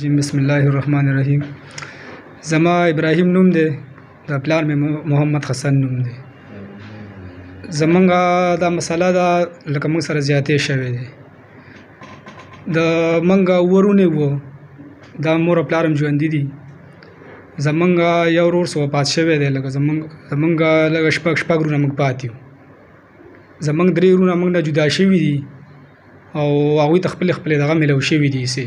जी बिस्मिल्लाहिर्रहमानिर्रहीम। ज़मा इब्राहिम नूम दे द प्लार में मोहम्मद हसन नूम दे। ज़मंगा दा मसाला दा लका मंग सर ज़्यादती शवे दे द मंगा वरुने वो दा मोर प्लारम ژوندۍ دي زمنګا یو ورور سو پات شوی دی لکه زمنګا لکه شپږ رونه موږ پاتیو زمنګ درې رونه موږ نه جدا شوي دي او هغوی ته خپل دغه ملو شوي دي سي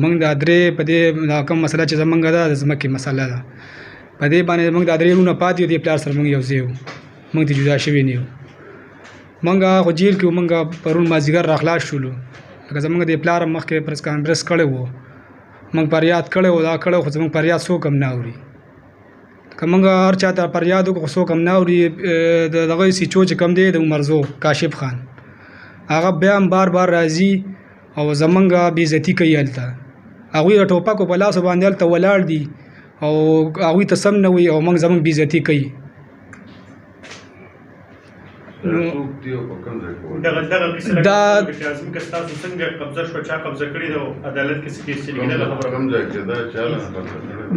موږ دا درې په دې دا کوم مسله چې زمنګ ده د ځمکې مسله ده په دې باندې موږ دا درې رونه پاتیو دي پلار سره موږ یو ځای موږ ته جدا شوي نه یو موږ خو جیل کې موږ پرون مازدیګر راخلاص شولو لکه زمنګ د پلار مخکې پرس کانګرس کړی وو موږ فریاد کړی و دا کړی خو زموږ فریاد څوک هم نه اوري که موږ هر چا ته فریاد وکړو څوک هم نه اوري د دغه سیچو چې کوم دی د عمرزو کاشف خان هغه بیا هم بار راځي او زموږ بېعزتي کوي هلته هغوی د ټوپکو په لاسو باندې هلته ولاړ دي او هغوی ته سم نه وي او موږ زموږ بېعزتي کوي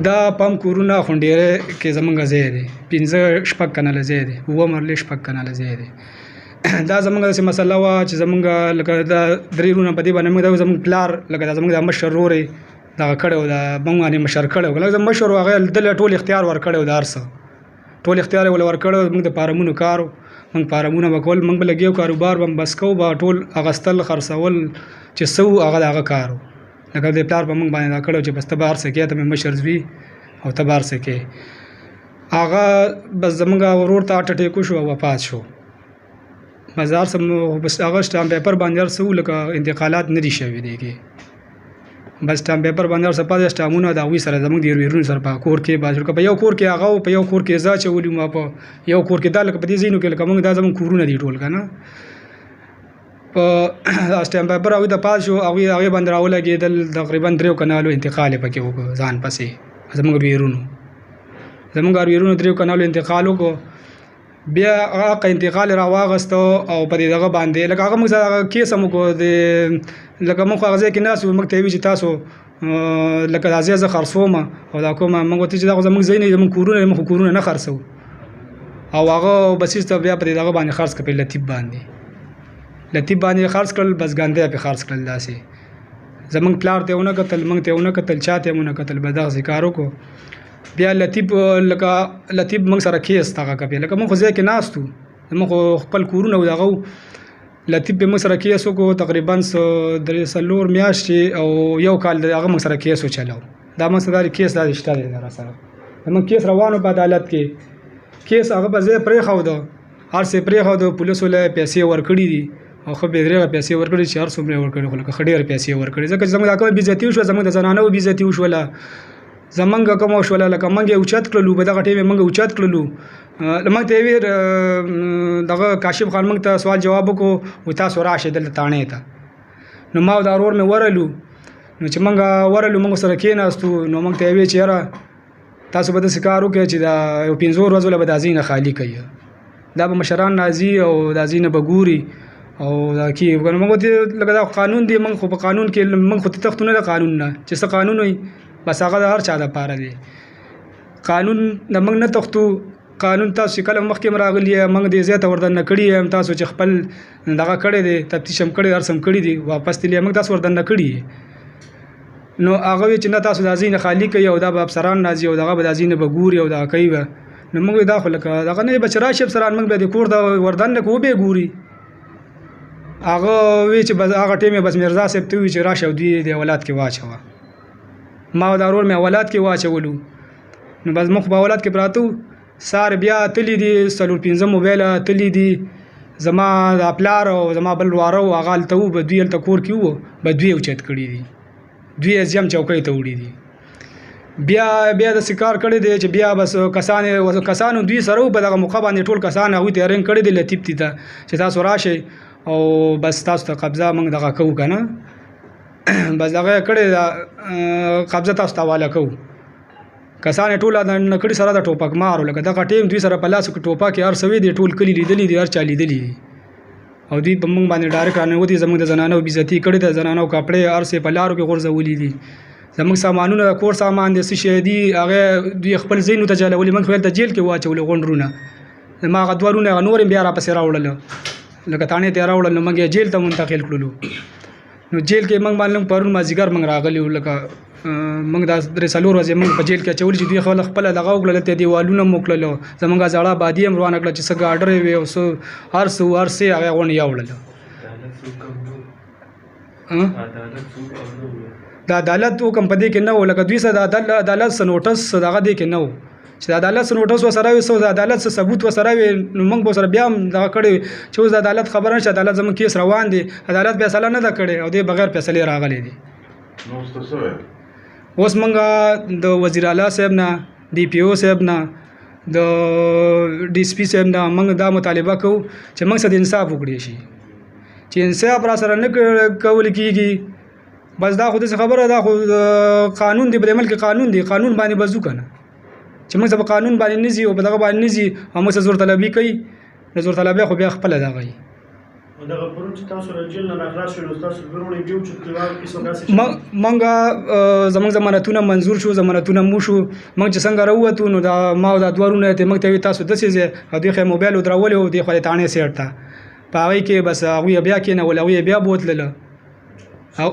دا پم کورونه خونډېره کې زمونږ ځای دی 5-6 کناله ځای دی 9 کناله ځای دی دا زمونږ داسې مسله وه چې زمونږ لکه دا درې رونه په دې باندې موږ دا زمونږ پلار لکه دا زمونږ د مشر ورور یې دغه کړی و دا موږ باندې مشر کړی و لکه مشر و هغه دله ټول اختیار ورکړی و د هر څه ټول اختیار یې ورکړی و موږ د فارمونو کار موږ فارمونه به کول موږ به لګیو کاروبار به بس کوو به ټول اغستل خرڅول چې څه وو هغه د هغه کار و لکه د پلار په موږ باندې دا کړی و چې بس ته به هر څه کوې ته مې مشر زوی او ته به هر څه کوې هغه بس زموږ ورور ته هارټ اټیک وشو او وفات شو بس هر څه بس هغه سټامپ پیپر باندې هر څه وو لکه انتقالات نه دي شوي دی کې بس سټامپ پیپر باندې هر څه پاتې سټامونه د هغوی سره زموږ د ویرونو سره په کور کې باز په یو کور کې هغه په یو کور کې زه اچولي ما په یو کور کې دا لکه په دې ځایونو کې لکه موږ دا زموږ کورونه دي ټول که نه په سټامپ پیپر هغوی ته پاس شو هغوی باندې راولګېدل تقریبا 3 کنالو انتقال یې پکې وکړو ځان پسې زموږ ویرونو 3 کنالو انتقال وکړو بیا هغه انتقال راواغسته او په دې دغه باندې لکه هغه موږ سره کیس هم وکړو لکه موږ هغه ځای کې ناست وو موږ ته یې وي چې تاسو لکه دا ځای زه خرڅوم او دا کوم موږ ورته چې دا خو زموږ ځای نه زموږ کورونه موږ خو کورونه نه خرڅوو او هغه بسیز ته بیا په دې دغه باندې خرڅ کړ په لطیف باندې خرڅ کړل بس ګاندې پې خرڅ کړل داسې زموږ پلار ته یې ونه کتل موږ ته یې ونه کتل چا ته یې ونه کتل بس دغسې کار وکړو بیا لطیف موږ سره کیس دغه کوي لکه موږ خو ځای کې ناست وو زموږ خو خپل کورونه و دغه لطیف به موږ سره کیس وکړو تقریبا 3 میاشتې او یو کال هغه موږ سره کیس وچلو دا موږ سره کیس دا شته دی را سره زموږ کیس روانو په عدالت کې کیس هغه به ځای پرېښودو هر څه پرېښودو پولیسو له پیسې ورکړي دي او خو بې درېغه پیسې ورکړي چې هر څومره یې ورکړي خو لکه ښه ډېرې پیسې ورکړي ځکه چې زموږ دا کومه بېعزتي وشوه زموږ د زنانو بېعزتي وشوله زمونږ کومه وشوله لکه موږ یې اوچت کړلو په دغه ټیم یې موږ اوچت کړلو موږ ته یې ویل دغه کاشف خان موږ ته سوال جواب وکړو و تاسو راشئ دلته تاڼې ته نو ما او دا ورور مې ورلو نو چې موږ ورلو موږ سره کېناستو نو موږ ته یې ویل چې یاره تاسو به داسې کار وکړئ چې دا یو 5 ورځو له به دا ځای نه خالي کوي دا به مشران راځي او دا ځای نه به ګوري او دا کې موږ ته لکه دا قانون دی موږ خو په قانون کې موږ خو تختو نه د قانون نه چې څه قانون وي بس هغه د هر چا دپاره دی قانون د موږ نه تختو قانون تاسو چې کله مخکې راغلي موږ دې ځای ته وردننه کړي یم تاسو چې خپل دغه کړی دی تفتیش هم کړی هر څه هم کړي دي واپس تللی موږ تاسو وردننه کړي نو هغه وایي چې نه تاسو دا ځای نه خالي کوي او دا به افسران راځي او دغه به دا ځای نه به ګوري او دغه کوي به نو موږ دا خو لکه دغه نه به چې راشي افسران موږ به د کور د وردننه کوو به ګوري هغه وایي چې بس هغه ټیم یې بس میرزا صاحب ته وایي چې راشه او دوی د اولاد کې واچوه ما او دا ورور مې اولاد کې واچولو نو بس موږ په اولاد کې پراته سار بیا تللی دي 4-5 موبایله تللی دي زما د پلار او زما بل واره هغه هلته وو به دوی هلته کور کې وو به دوی اوچت کړي دي دوی یې ځم چوکۍ ته وړي دي بیا داسې کار کړی دی چې بیا بس کسانو دوی سره وو په دغه موقع باندې ټول کسان هغوی ته رنګ کړی دی لطیف ته چې تاسو راشئ او بس تاسو ته قبضه موږ دغه کوو که نه بس دغه کړی قبضه تاسو ته حواله کوو کسان ټول د نکړي سره د ټوپک مارو لکه دغه ټیم دوی سره په لاسو کې ټوپک هر څه وي دي ټول کلي لیدلي دي هر چا لیدلي دي او دوی په موږ باندې ډایرکټ راننوتي زموږ د زنانو بېعزتي کړې ده زنانو کپړې هر څه په لارو کې غورځولي دي زموږ سامانونه کور سامان دي څه شي دي هغه دوی خپل ځینو ته جلولي موږ خپل د جیل کې واچول غونډرونه ما هغه دوه رونه نور بیا را پسې راوړل لکه تانې ته راوړل نو موږ جیل ته منتقل کړلو نو جیل کې موږ باندې پرون مازیګر موږ راغلی لکه موږ د درې څلور ورځې موږ په جیل کې اچولي چې دوی خپل دغه وکړل ته دیوالونه مو کړل زموږ زړه بادي هم روانه کړل چې څه ګاډرې وي او هر څه هغه غونډې یوړل د عدالت حکم په دې کې نه و لکه دوی سره د عدالت څه نوټس دغه دې کې نه و چې د عدالت څه نوټس وسره وي د عدالت څه ثبوت وسره وي نو موږ به سره بیا هم دغه کړی چې اوس د عدالت خبره نشته عدالت زموږ کیس روان دی عدالت فیصله نه ده کړې او دې بغیر فیصلې راغلی دي اوس موږ د وزیر اعلی صاحب نه ډي پی او صاحب نه د ډي اس پي صاحب نه موږ دا مطالبه کوو چې موږ سره انصاف وکړي شي چې انصاف را سره نه کول کېږي بس دا خو داسې خبره دا خو قانون دی په ملک قانون دی قانون باندې بزو کنه چې موږ په قانون باندې نزي او په دغه باندې نزي او موږ زور طلبي کوي زور طلبي خو بیا خپل دغه دغه پرون چې تاسو راجل نه خلاص شول تاسو ورونه دیو چې کلیوال کیسه داسې موږ زموږ ضمانتونه منظور شو ضمانتونه مو شو موږ چې څنګه راووتو نو دا ما دا دورونه ته موږ ته تاسو دسې او دغه موبایل درولې او د خپل تانه سیټه پاوی کې بس هغه بیا کې نه ولوي بیا بوتله او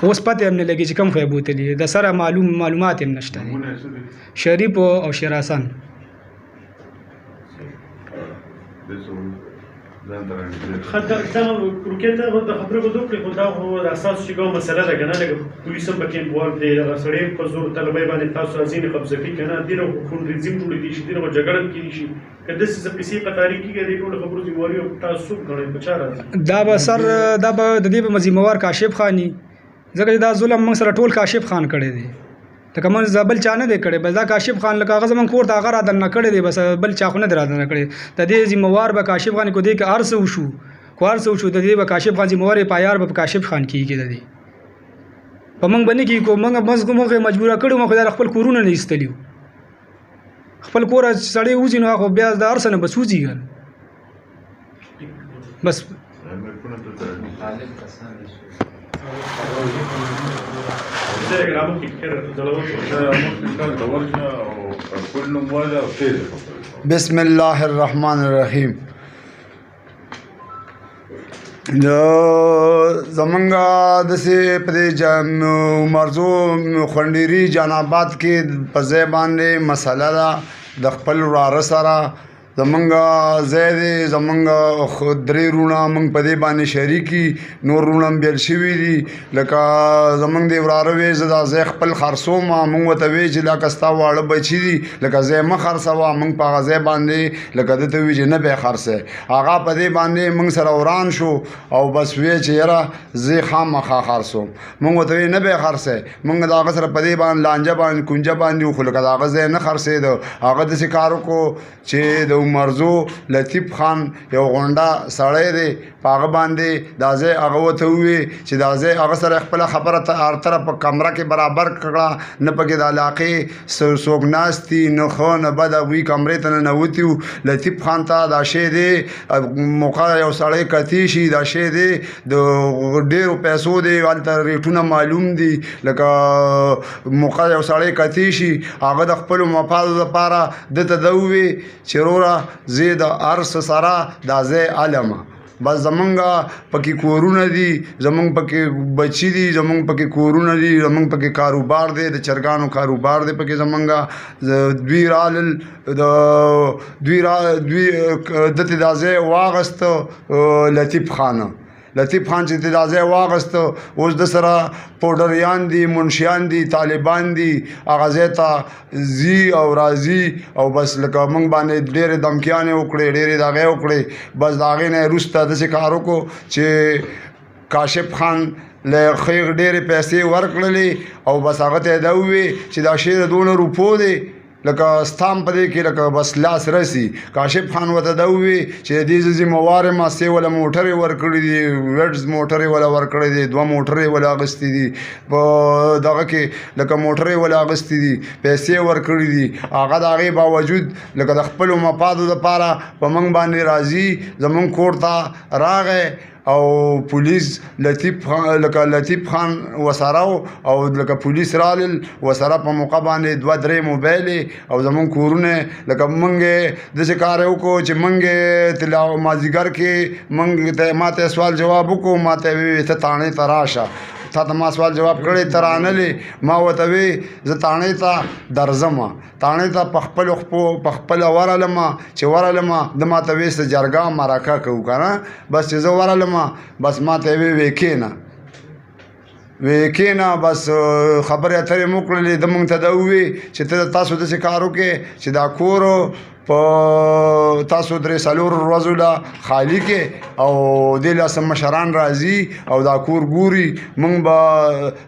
اوس پته هم نه لګي چې کوم خو بوتلی د سره معلومات هم نشته شریف او شیراسان خدای دا کروکې ته د خبرو په دوه کې دا هو د اساس چې کومه مسله ده کنه لکه پولیس هم پکې انوالو دي د سړی په زور طلبي باندې تاسو ځین قبضه کوي کنه دغه حکومت رژیم جوړ دي چې دغه جګړه کوي شي کله چې څه پیسې په تاریخ کې د ټول خبرو دی وریو تاسو غړي بچاره دا به سر دا به د دې په مزیموار کاشف خانی ځکه دا ظلم موږ سره ټول کاشف خان کړی دی لکه موږ زبل چانه دی کړی بس دا کاشف خان لکه هغه زمون کور ته هغه را دن کړی دی بس بل چا خو نه درا دن کړی د دې ذمہوار به کاشف خان کو دی کې ارسه وشو کوارسه وشو د دې به کاشف خان ذمہوار پایار به کاشف خان کیږي د دې په موږ باندې کې کو موږ مجبوره کړو موږ خپل کورونه نه ایستلیو خپل کور سړی وځي نو خو بیا د ارسه نه بسوځي بس بسم الله الرحمن الرحیم زمونږ داسې په دې مرزو خونډيري جان آباد کې په ځای باندې مسله ده د خپل وراره سره زمونږ ځای دی زمونږ درې رونه موږ په دې باندې شریکي نور رونه هم بیل شوي دي لکه زمونږ د وراره وی زه دا ځای خپل خرڅوم موږ ورته وی چې لکه ستا واړه بچي دي لکه ځای مه خرڅوه موږ په هغه ځای باندې لکه ده ته وي چې نه به یې خرڅی هغه په دې باندې موږ سره وران شو او بس وی چې یاره زه خامخا خرڅوم موږ ورته وی نه به یې خرڅی موږ د هغه سره په دې باندې لانجه باندې کونجه باندې خو لکه د هغه ځای نه خرڅېده هغه داسې کار وکړو چې د مرزو لطیف خان یو غونډه سړی دی په هغه باندې دا ځای هغه ورته ووی چې دا ځای هغه سره خپله خبره هر طرف په کمره کې برابر کړه نه پکې د علاقې څوک ناست دي نه ښه نه بد هغوی کمرې ته ننوتي وو لطیف خان ته دا شی دی موقع یو سړی کتی شي دا شی دی د ډېرو پیسو دی هلته ریټونه معلوم دي لکه موقع یو سړی کتی شي هغه د خپلو مفادو دپاره ده ته ده ووی چې وروره زه د ارس سره دا ځای علمه بس زمونږ پکې کورونه دي زمونږ پکې بچي دي زمونږ پکې کورونه دي زمونږ پکې کاروبار دی د چرګانو کاروبار دی پکې زمونږ دوی رالل دوی دته دا ځای واغسته لطیف خانه لطیف خان چې دا ځای واغسته اوس د سره پوډریان دي منشیان دي طالبان دي هغه ځای ته ځي او راځي او بس لکه موږ باندې ډېرې دمکیانې وکړې ډېرې دغې وکړې بس د هغې نه یې وروسته داسې کار وکړو چې کاشف خان له خیغ ډېرې پیسې ورکړلې او بس هغه ته یې دا ووی چې دا شی د 2 روپو دی لکه ستام په دې کې لکه بس لاس رسي کاشف خان ورته دا ووی چې د دې زه ذمهوار یم سې وله موټرې ورکړي دي ویډز موټرې وله ورکړی دي 2 موټرې وله اخیستې دي په دغه کې لکه موټرې وله اخیستې دي پیسې ورکړي دي هغه د هغې باوجود لکه د خپلو مفادو دپاره په موږ باندې راځي زموږ کور ته راغی او پولیس لطیف خان وسره او لکه پولیس رالل وسره په موقع باندې 2-3 موبایل او زمون کورونه لکه مونږ د څه کار وکړو چې مونږ تلاو مازیګر کې مونږ ته ماته سوال جواب وکړو ماته ته تانه تراشه تا ته ما سوال جواب کړی ترانلې ما وته وی زه تانه ته درځم تانه ته په خپل ورالم چې ورالم د ما ته وېست جرګه مرکه کوو کنه بس چې زه ورالم بس ما ته وی وکینا بس خبره اترې موکړلې د مونږ ته دا وی چې تاسو د څه کارو کې چې دا کور په تاسو درې سالور ورځو لا خالی کې او د لاسم مشران راځي او دا کور ګوري مونږ به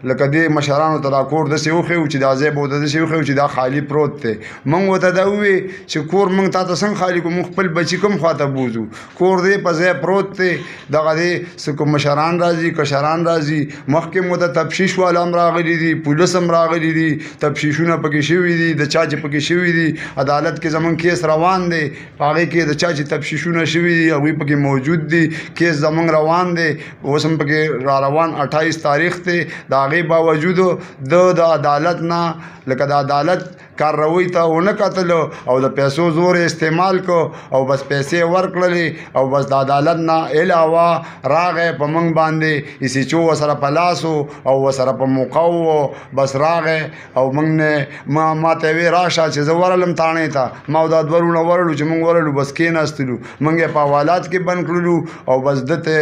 لکه دې مشرانو ته دا کور د سیو خو چې دا زه بوده د سیو خو چې دا خالی پروت دی مونږ وته دا وی چې کور مونږ ته څنګه خالی کوم خپل بچی کوم خواته بوزو کور دې په ځای پروت دی دغه دې سکو مشران راځي کشران راځي مخکې مو ته تفتیش والام راغلي دي پولیس هم راغلي دي تفتیشونه پکې شوي دي د چا چې پکې شوي دي عدالت کې زمون کیس روان دی پاره کې د چا چې تفتیشونه شوي دي هغه پکې موجود دي کیس زمون روان دی اوس هم پکې را روان 28 تاریخ ته دا غي باوجود د عدالت نه لکه د عدالت کاروي ته ونه کتل او د پیسو زور استعمال کو او بس پیسې ورکړلې او بس د عدالت نه علاوه راغې په منګ باندې اسی چو وسره پلاسو او وسره په موقعو بس راغې او منګ نه ما ته وی راشه چې زورلم تانه ته ما دا ورونه ورلو چې مونږ ورلو بس کې ناستلو مونږه په حوالات کې بند کړلو او بس دته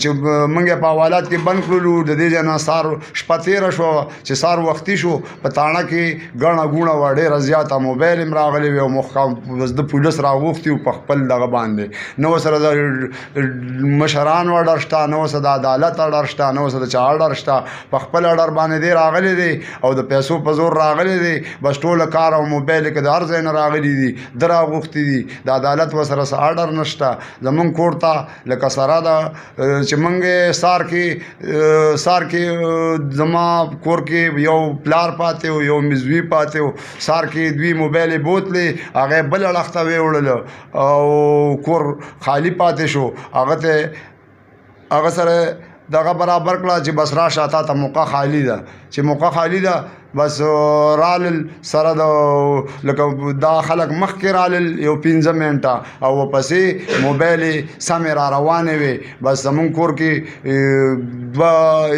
چې مونږه په حوالات کې بند کړلو د دې جنا سار شپته شو چې سار وختي شو په تانه کې غاڼه غونه وړه رضیاته موبایل امراغلی او محکم بس د پولیس راغوختي په خپل دغه باندې نو سره د مشران وړر شته نو سره د عدالت وړر شته نو سره چا وړر شته په خپل وړر باندې دی راغلي دي او د پیسو په زور راغلي دي بس ټول کار او موبایل کې د ارزه نه راغلي دي درا غوختي دي د عدالت وسره آرډر نشته زمون کوړتا لکه سره دا چې منګه سار کې زما کور کې یو پلار پاتې یو مزوی پاتې سار کې دوی موبایل بوتلې هغه بل لخته ویوړل او کور خالی پاتې شو هغه سره دغه برابر کړه چې بس راشه تا موقع خالی ده چې موقع خالی ده بس رالل سره د لکه دا خلک مخکې رالل یو 15 منټه او پسې موبایل سم را روانې وي بس زمون کور کې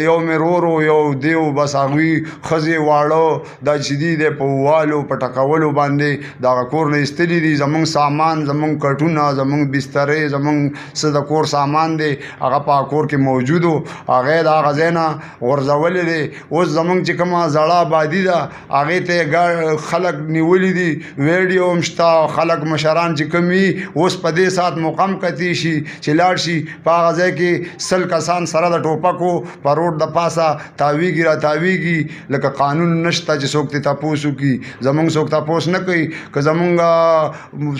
یو مرورو یو دیو بس هغوی ښځې واړه دا چې دي د په والو په ټکولو باندې دغه کور نه ایستلي دي زمون سامان زمون کټونه زمون بسترې زمون څه د کور سامان دی هغه په کور کې موجود و هغه د هغه ځای نه غورځولې دی اوس زمون چې کومه زړه دي دا هغه ته خلک نیولې دي ویډیو هم شته خلک مشران چې کمی اوس په دې سات مقام کتی شي چې لاړ شي په هغه ځای کې سل کسان سره د ټوپکو په روډ د پاسه تاویږي را تاویږي لکه قانون نشته چې څوک ته تاسو کی زمونږ څوک تاسو نه کوي که زمونږ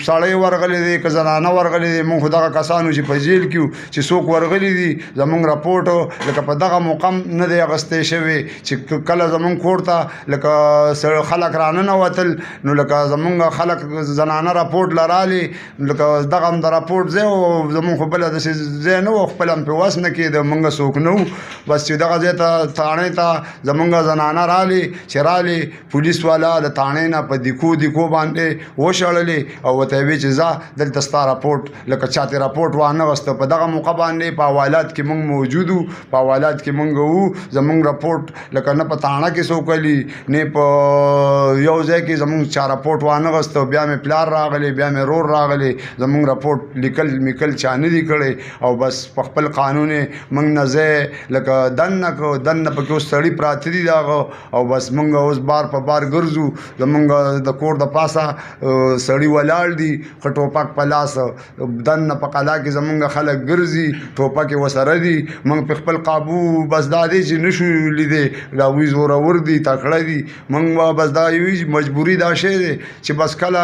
سړی ورغلي دي که زنانه ورغلي دي مونږ دغه کسانو چې په جیل کې چې څوک ورغلي دي زمونږ راپورټ لکه په دغه مقام نه دی اغستې شوی چې کله زمونږ کورته لکه خلک رانه وتل نو لکه زمونږ خلک زنانه راپورټ لرالي لکه دغه د راپورټ ځای او زمونږ خو بل د ځای نه و خپل هم په واس نه کېده مونږ څوک نه بس چې دغه ځای ته تانې ته زمونږ زنانه رالي چې رالي پولیس والا د تانې نه په دیکو باندې وشړلې او ورته ویې چې ځه دلته ستا راپورټ لکه چاته راپورټ وانه غوسته په دغه موقع باندې په حوالات کې مونږ موجود وو په حوالات کې مونږ وو زمونږ راپورټ لکه نه په تانه کې څوک ویلي نه په یو ځای کې زمونږ چا راپورټ وانه غوسته بیا مې پلار راغلی بیا مې رور راغلی زمونږ راپورټ لیکل میکل چا نه دي کړی او بس په خپل قانون مونږ نه ځای لکه دننه پکې اوس سړي پراته دي دغه او بس مونږ اوس بار په بار ګرځو زمونږ د کور د پاسه سړي ولاړ دي ښه ټوپک په لاس دننه په قلا کې زمونږ خلک ګرځي ټوپک یې ورسره دي مونږ په خپل قابو بس دا دی چې نشو لیدی د هغوی زورور دي تکړه دي مونږ بس دا یوې مجبوري دا شی دی چې بس کله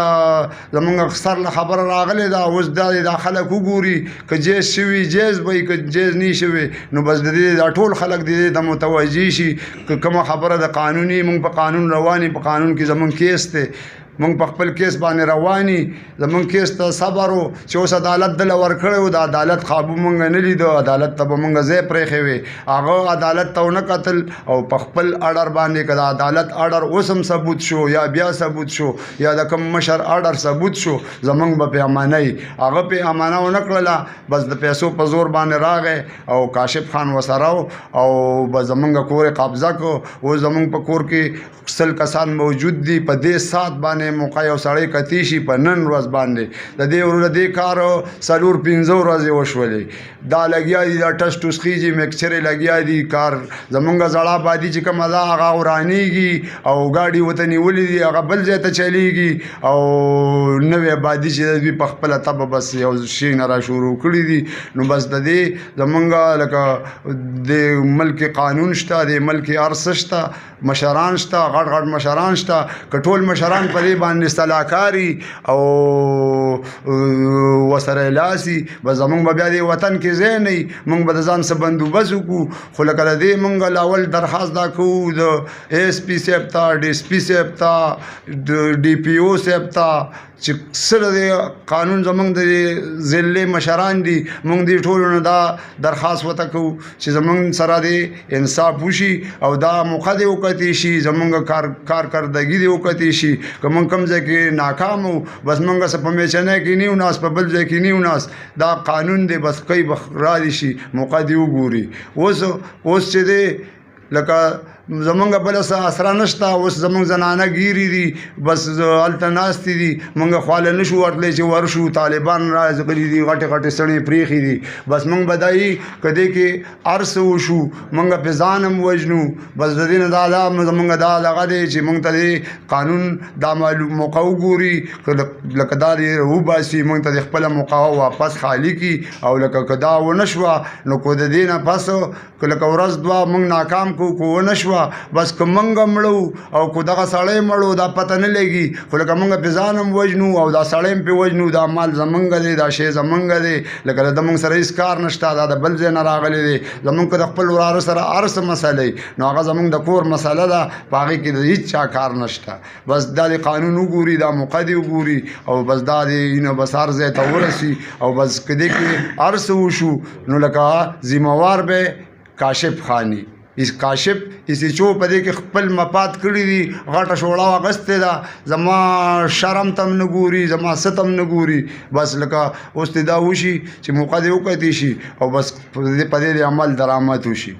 زمونږ سر له خبره راغلی دا اوس دا خلک وګوري که جیز شوي جیز به که جیز نه شوي نو بس د دې دا ټول خلک د دې د متوجه شي که کومه خبره د قانوني مونږ په قانون رواني په قانون کې زمونږ کیس دی مونږ په خپل کیس باندې رواني زمونږ کیس ته صبر و چې اوس عدالت دله ورکړی و د عدالت قابو مونږ نه لیدو عدالت ته به مونږ ځای پرېښی وې هغه عدالت ته ونه کتل او په خپل اډر باندې که د عدالت اډر اوس هم ثبوت شو یا بیا ثبوت شو یا د کوم مشر اډر ثبوت شو زمونږ به پې امانۍ هغه پې امانه ونه کړله بس د پیسو په زور باندې راغی او کاشف خان ورسره او به زمونږ کور یې قبضه کړو اوس زمونږ په کور کې 100 کسان موجود دي په دې سات باندې موقع یو سړی کتی شي په نن ورځ باندې د دې ورځ دې کار 4-5 ورځې وشولې دا لګیا دي دا ټس ټوس خیږي مکسچرې لګیا دي کار زمونږ زړه آبادي چې کومه ده هغه ورانېږي او ګاډي ورته نیولې دي هغه بل ځای ته چلیږي او نوې آبادي چې دوی په خپله طبع بس یو شي نه را شروع کړي دي نو بس د دې زمونږ لکه د ملک قانون شته د ملک ارث شته مشران شته غټ غټ مشران شته که ټول مشران په دې باندې صلاحکاري او ورسره لاسي به زمونږ به بیا دې وطن کې ځای نه وي مونږ به د ځان څه بندوبست وکړو خو لکه د دې مونږ لاول درخواست دا کوو د ASP صاحب ته DSP صاحب ته د DPO صاحب ته چې سره د قانون زمونږ د ضلع مشران دي مونږ دې ټولو نه دا درخواست ورته کوو چې زمونږ سره د انصاف وشي او دا موقع دې وکتې شي زمونږ کارکردګي دې وکتې شي که مونږ کوم ځای کې ناکام وو بس مونږ څه په میچنۍ کې نه یو ناست په بل ځای کې نه یو ناست دا قانون دی بس کوي را دي شي موقع دې وګوري اوس چې دی لکه زمونږ بل څه اسره نشته اوس زمونږ زنانه ګیري دي بس هلته ناستې دي مونږ خواله نشو ورتلی چې ورشو طالبان راغلي دي غټې غټې سړې پرېښي دي بس مونږ به دایي که دې کې هر څه وشو مونږ پې ځان هم وژنو بس د دې نه دا زمونږ دا دغه دی چې مونږ ته د قانون دا معلوم موقع وګوري لکه دا دې وباسي مونږ ته د خپله موقع واپس خالي کړي او لکه که دا ونه شوه نو که د دې نه پس که لکه ورځ دوه مونږ ناکام کړو که ونه شوه بس که مونږ مړو او که دغه سړی مړو دا پته نه لګي خو لکه مونږ پې ځان هم وژنو او دا سړی هم پې وژنو دا مال زمونږ دی دا شی زمونږ دی لکه د مونږ سره هېڅ کار نشته دا د بل ځای نه راغلی دی زمونږ که د خپل وراره سره هر څه مسله نو هغه زمونږ د کور مسله ده په هغې کې د هېڅ چا کار نشته بس دا د قانون وګوري دا موقع دې وګوري او بس دا د بس هر ځای ته ورسي او بس که دې کې هر څه وشو نو لکه ذمهوار به کاشف خانی کاشف اسی چو په دې کې خپل مفاد کړي دي غټه شوړه واغستې ده زما شرم تم نه ګوري زما ستم نه ګوري بس لکه اوس دا وشي چې موقع دې وکړی شي او بس په دې عمل درآمد وشي